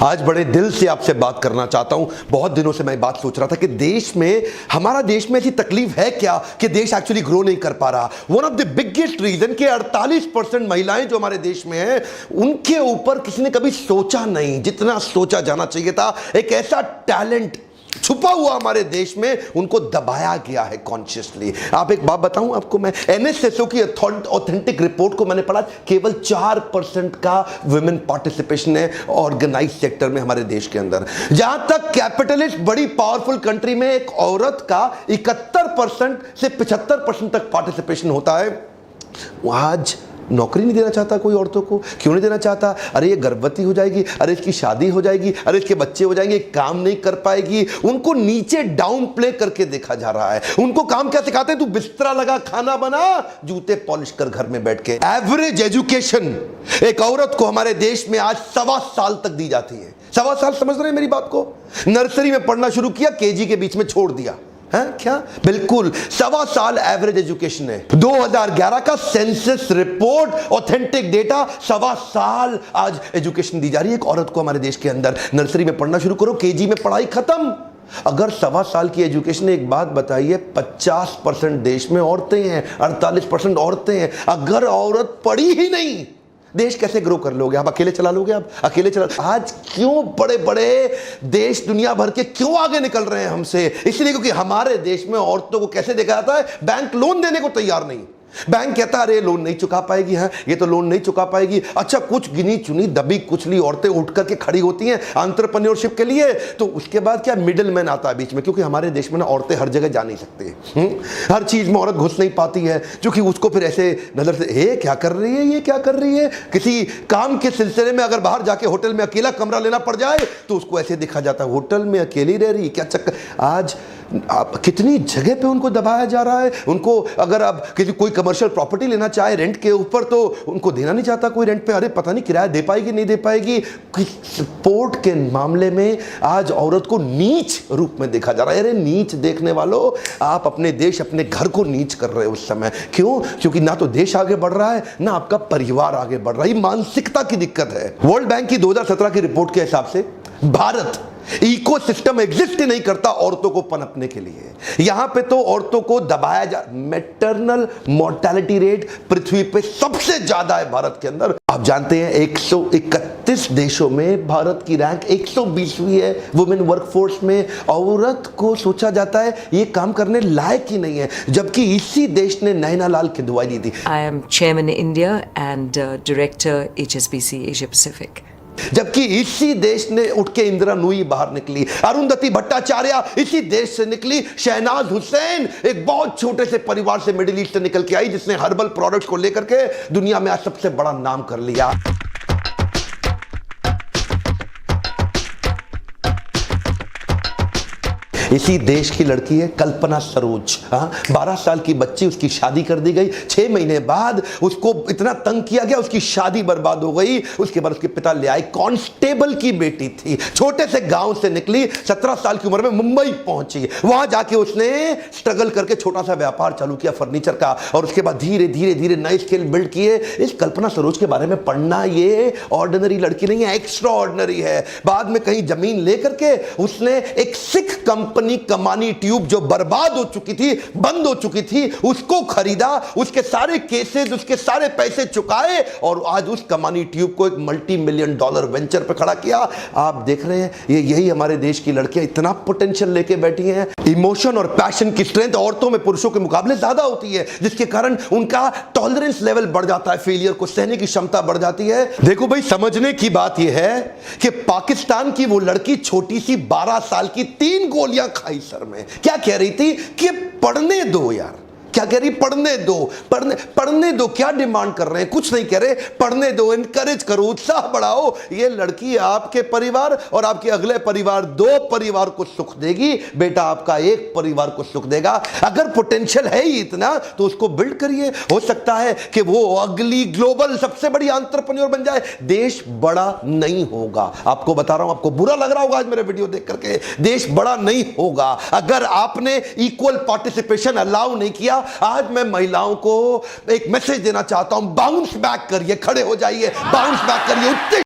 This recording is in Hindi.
आज बड़े दिल से आपसे बात करना चाहता हूं। बहुत दिनों से मैं बात सोच रहा था कि देश में, हमारा देश में ऐसी तकलीफ है क्या कि देश एक्चुअली ग्रो नहीं कर पा रहा। One of the biggest reason कि 48% महिलाएं जो हमारे देश में हैं, उनके ऊपर किसी ने कभी सोचा नहीं जितना सोचा जाना चाहिए था। एक ऐसा टैलेंट छुपा हुआ हमारे देश में, उनको दबाया गया है कॉन्शियसली। आप एक बात बताऊं आपको, मैं एनएसएसओ की ऑथेंटिक रिपोर्ट को मैंने पढ़ा, केवल 4% का वुमेन पार्टिसिपेशन है ऑर्गेनाइज सेक्टर में हमारे देश के अंदर। जहां तक कैपिटलिस्ट बड़ी पावरफुल कंट्री में एक औरत का 71% से 75% तक पार्टिसिपेशन होता है, आज नौकरी नहीं देना चाहता कोई औरतों को। क्यों नहीं देना चाहता? अरे ये गर्भवती हो जाएगी, अरे इसकी शादी हो जाएगी, अरे इसके बच्चे हो जाएंगे, काम नहीं कर पाएगी। उनको नीचे डाउन प्ले करके देखा जा रहा है। उनको काम क्या सिखाते हैं? तू बिस्तरा लगा, खाना बना, जूते पॉलिश कर घर में बैठ के। एवरेज एजुकेशन एक औरत को हमारे देश में आज 1.25 साल तक दी जाती है। 1.25 साल, समझ रहे हैं मेरी बात को? नर्सरी में पढ़ना शुरू किया, केजी के बीच में छोड़ दिया है क्या? बिल्कुल 1.25 साल एवरेज एजुकेशन है। 2011 का सेंसस रिपोर्ट, ऑथेंटिक डेटा, 1.25 साल आज एजुकेशन दी जा रही है एक औरत को हमारे देश के अंदर। नर्सरी में पढ़ना शुरू करो, केजी में पढ़ाई खत्म। अगर 1.25 साल की एजुकेशन, एक बात बताइए, 50% देश में औरतें हैं, 48% औरतें हैं। अगर औरत पढ़ी ही नहीं, देश कैसे ग्रो कर लोगे? आप अकेले चला लोगे? आप अकेले चला। आज क्यों बड़े बड़े देश दुनिया भर के क्यों आगे निकल रहे हैं हमसे? इसलिए क्योंकि हमारे देश में औरतों को कैसे देखा जाता है? बैंक लोन देने को तैयार नहीं। बैंक कहता है अरे लोन नहीं चुका पाएगी, है ये तो लोन नहीं चुका पाएगी। अच्छा, कुछ गिनी चुनी दबी कुचली औरतें उठ करके खड़ी होती हैं एंटरप्रेन्योरशिप के लिए, तो उसके बाद क्या मिडिल मैन आता है बीच में। क्योंकि हमारे देश में ना औरतें हर जगह जा नहीं सकती, हर चीज में औरत घुस नहीं पाती है, क्योंकि उसको फिर ऐसे नजर से ये क्या कर रही है, ये क्या कर रही है। किसी काम के सिलसिले में अगर बाहर जाके होटल में अकेला कमरा लेना पड़ जाए तो उसको ऐसे दिखा जाता है, होटल में अकेली रह रही, क्या चक्कर। आज आप कितनी जगह पे उनको दबाया जा रहा है। उनको अगर आप किसी कोई कमर्शियल प्रॉपर्टी लेना चाहे रेंट के ऊपर, तो उनको देना नहीं चाहता कोई रेंट पे। अरे पता नहीं किराया दे पाएगी नहीं दे पाएगी। सपोर्ट के मामले में आज औरत को नीच रूप में देखा जा रहा है। अरे नीच देखने वालों, आप अपने देश, अपने घर को नीच कर रहे हो उस समय। क्यों? क्योंकि ना तो देश आगे बढ़ रहा है, ना आपका परिवार आगे बढ़ रहा है। मानसिकता की दिक्कत है। वर्ल्ड बैंक की 2017 की रिपोर्ट के हिसाब से भारत इकोसिस्टम एग्जिस्ट ही नहीं करता औरतों को पनपने के लिए। यहां पे तो औरतों को दबाया जा। मैटरनल मोर्टेलिटी रेट पृथ्वी पे सबसे ज्यादा है भारत के अंदर। आप जानते हैं 131 देशों में भारत की रैंक 120वीं है वुमेन वर्कफोर्स में। औरत को सोचा जाता है ये काम करने लायक ही नहीं है, जबकि इसी देश ने नैना लाल की दुआई दी थी। I am Chairman India and Director HSBC Asia Pacific. जबकि इसी देश ने उठ के इंदिरा नूई बाहर निकली, अरुंधति भट्टाचार्य इसी देश से निकली, शहनाज हुसैन एक बहुत छोटे से परिवार से मिडिल ईस्ट से निकल के आई, जिसने हर्बल प्रोडक्ट्स को लेकर के दुनिया में आज सबसे बड़ा नाम कर लिया। इसी देश की लड़की है कल्पना सरोज। 12 साल की बच्ची, उसकी शादी कर दी गई। 6 महीने बाद उसको इतना तंग किया गया, उसकी शादी बर्बाद हो गई। उसके बाद उसके पिता ले आए। कांस्टेबल की बेटी थी, छोटे से गांव से निकली, 17 साल की उम्र में मुंबई पहुंची। वहां जाके उसने स्ट्रगल करके छोटा सा व्यापार चालू किया फर्नीचर का, और उसके बाद धीरे धीरे धीरे नए स्किल बिल्ड किए। इस कल्पना सरोज के बारे में पढ़ना, ये ऑर्डिनरी लड़की नहीं है, एक्स्ट्रा ऑर्डिनरी है। बाद में कहीं जमीन लेकर के उसने एक सिख कंपनी कमानी ट्यूब जो बर्बाद हो चुकी थी, बंद हो चुकी थी, उसको खरीदा, उसके सारे केसेस, उसके सारे पैसे चुकाए, और आज उस कमानी ट्यूब को एक $multi-million वेंचर पे खड़ा किया। आप देख रहे हैं, ये यही हमारे देश की लड़कियां इतना पोटेंशियल लेके बैठी हैं। इमोशन और पैशन की स्ट्रेंथ औरतों में पुरुषों के मुकाबले ज्यादा होती है, जिसके कारण उनका टॉलरेंस लेवल बढ़ जाता है, फेलियर को सहने की क्षमता बढ़ जाती है। देखो भाई, समझने की बात यह है कि पाकिस्तान की वो लड़की छोटी सी 12 साल की 3 गोलियां खाई सर में। क्या कह रही थी कि पढ़ने दो यार, क्या कह रही? पढ़ने दो, पढ़ने दो। क्या डिमांड कर रहे हैं? कुछ नहीं कह रहे, पढ़ने दो, इनकरेज करो, उत्साह बढ़ाओ। ये लड़की आपके परिवार और आपके अगले परिवार, 2 परिवार को सुख देगी। बेटा आपका एक परिवार को सुख देगा। अगर पोटेंशियल है ही इतना तो उसको बिल्ड करिए। हो सकता है कि वो अगली ग्लोबल सबसे बड़ी एंटरप्रेन्योर बन जाए। देश बड़ा नहीं होगा, आपको बता रहा हूं। आपको बुरा लग रहा होगा आज मेरे वीडियो देख करके, देश बड़ा नहीं होगा अगर आपने इक्वल पार्टिसिपेशन अलाउ नहीं किया। आज मैं महिलाओं को एक मैसेज देना चाहता हूं, बाउंस बैक करिए, खड़े हो जाइए, बाउंस बैक करिए।